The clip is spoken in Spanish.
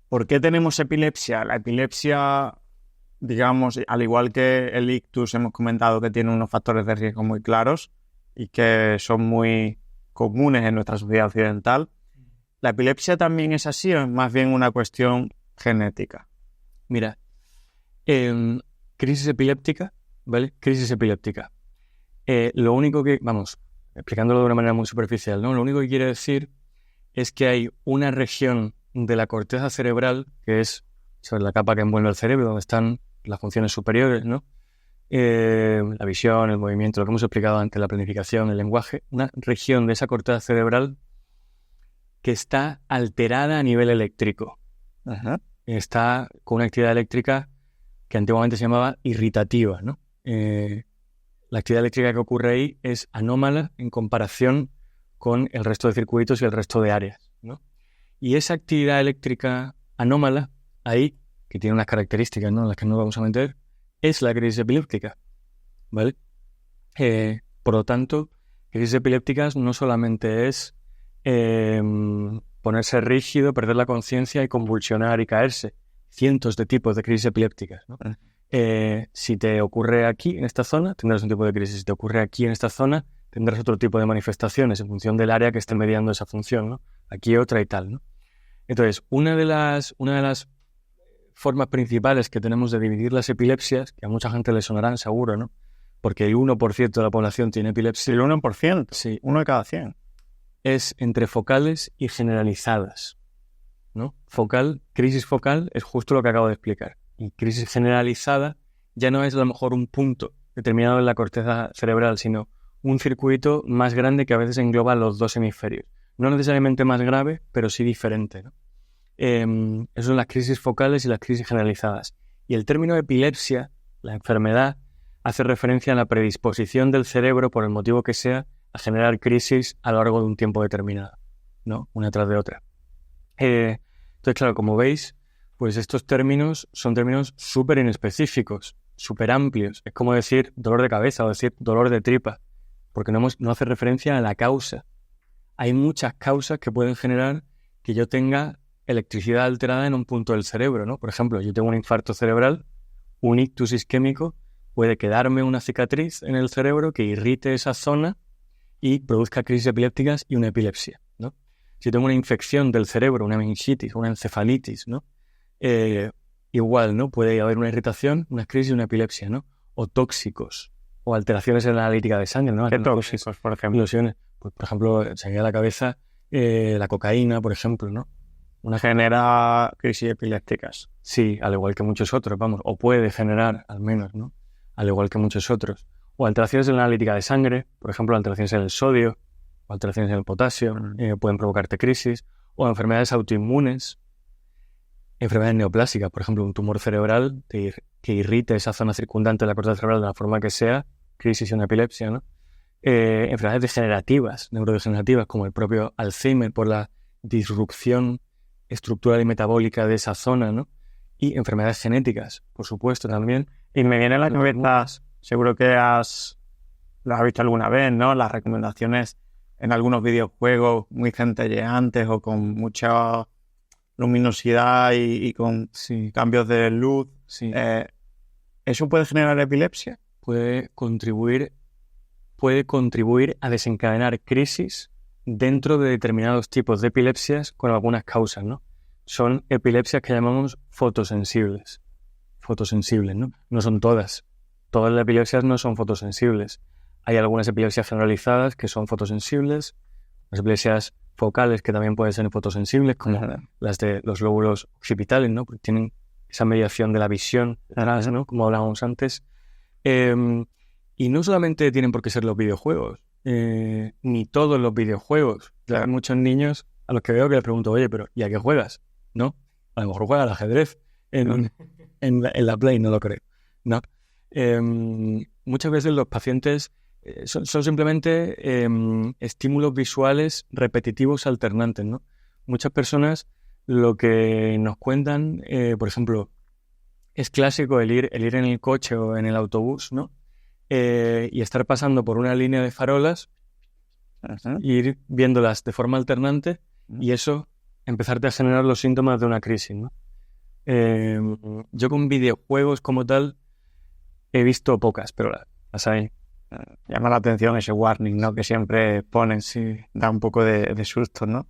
¿Por qué tenemos epilepsia? La epilepsia, digamos, al igual que el ictus, hemos comentado que tiene unos factores de riesgo muy claros y que son muy comunes en nuestra sociedad occidental. ¿La epilepsia también es así o es más bien una cuestión genética? Mira, crisis epiléptica, ¿vale? Crisis epiléptica. Lo único que, vamos, explicándolo de una manera muy superficial, ¿no? Lo único que quiere decir es que hay una región de la corteza cerebral, que es sobre la capa que envuelve el cerebro, donde están las funciones superiores, ¿no? La visión, el movimiento, lo que hemos explicado antes, la planificación, el lenguaje, una región de esa corteza cerebral que está alterada a nivel eléctrico. Ajá. Está con una actividad eléctrica que antiguamente se llamaba irritativa, ¿no? La actividad eléctrica que ocurre ahí es anómala en comparación con el resto de circuitos y el resto de áreas, ¿no? Y esa actividad eléctrica anómala, ahí, que tiene unas características, ¿no?, en las que no vamos a meter, es la crisis epiléptica, ¿vale? Por lo tanto, crisis epilépticas no solamente es ponerse rígido, perder la conciencia y convulsionar y caerse. Cientos de tipos de crisis epilépticas, ¿no? Si te ocurre aquí, en esta zona, tendrás un tipo de crisis. Si te ocurre aquí, en esta zona, tendrás otro tipo de manifestaciones en función del área que esté mediando esa función, ¿no? Aquí otra y tal, ¿no? Entonces, una de las formas principales que tenemos de dividir las epilepsias, que a mucha gente le sonarán seguro, ¿no? Porque el 1% de la población tiene epilepsia. El 1%, sí, 1 de cada 100. Es entre focales y generalizadas, ¿no? Crisis focal es justo lo que acabo de explicar. Y crisis generalizada ya no es a lo mejor un punto determinado en la corteza cerebral, sino un circuito más grande que a veces engloba los dos hemisferios. No necesariamente más grave, pero sí diferente, ¿no? Eso son las crisis focales y las crisis generalizadas. Y el término epilepsia, la enfermedad, hace referencia a la predisposición del cerebro, por el motivo que sea, a generar crisis a lo largo de un tiempo determinado, ¿no? Una tras de otra. Entonces, claro, como veis, pues estos términos son términos súper inespecíficos, súper amplios. Es como decir dolor de cabeza o decir dolor de tripa, porque no hace referencia a la causa. Hay muchas causas que pueden generar que yo tenga electricidad alterada en un punto del cerebro, ¿no? Por ejemplo, yo tengo un infarto cerebral, un ictus isquémico, puede quedarme una cicatriz en el cerebro que irrite esa zona y produzca crisis epilépticas y una epilepsia, ¿no? Si tengo una infección del cerebro, una meningitis, una encefalitis, ¿no? Igual, ¿no? Puede haber una irritación, una crisis y una epilepsia, ¿no? O tóxicos, o alteraciones en la analítica de sangre, ¿no? ¿Qué tóxicos, por ejemplo? Ilusiones. Pues, por ejemplo, se me viene a la cabeza la cocaína, por ejemplo, ¿no? Genera crisis epilépticas. Sí, al igual que muchos otros, vamos, o puede generar, al menos, ¿no? Al igual que muchos otros. O alteraciones en la analítica de sangre, por ejemplo, alteraciones en el sodio, o alteraciones en el potasio, pueden provocarte crisis, o enfermedades autoinmunes, enfermedades neoplásicas, por ejemplo, un tumor cerebral que irrite esa zona circundante de la corteza cerebral de la forma que sea, crisis y una epilepsia, ¿no? Enfermedades degenerativas, neurodegenerativas, como el propio Alzheimer, por la disrupción estructural y metabólica de esa zona, ¿no? Y enfermedades genéticas, por supuesto, también. Y me viene a la cabeza, seguro que las has visto alguna vez, ¿no? Las recomendaciones en algunos videojuegos muy centelleantes o con mucha luminosidad y con cambios de luz. Sí. ¿Eso puede generar epilepsia? Puede contribuir a desencadenar crisis dentro de determinados tipos de epilepsias con algunas causas, ¿no? Son epilepsias que llamamos fotosensibles. Fotosensibles, ¿no? No son todas. Todas las epilepsias no son fotosensibles. Hay algunas epilepsias generalizadas que son fotosensibles, las epilepsias focales que también pueden ser fotosensibles, como las de los lóbulos occipitales, ¿no? Porque tienen esa mediación de la visión, ¿no? Como hablábamos antes. Y no solamente tienen por qué ser los videojuegos, ni todos los videojuegos. Claro. Hay muchos niños a los que veo que les pregunto, oye, pero ¿y a qué juegas? ¿No? A lo mejor juega al ajedrez en la Play, no lo creo. ¿No? Muchas veces los pacientes son simplemente estímulos visuales repetitivos alternantes, ¿no? Muchas personas lo que nos cuentan, por ejemplo, es clásico el ir en el coche o en el autobús, ¿no? Y estar pasando por una línea de farolas, ir viéndolas de forma alternante, y eso empezarte a generar los síntomas de una crisis, ¿no? Yo con videojuegos como tal he visto pocas, pero las hay. Llama la atención ese warning, ¿no? Que siempre ponen, Sí. da un poco de susto, ¿no?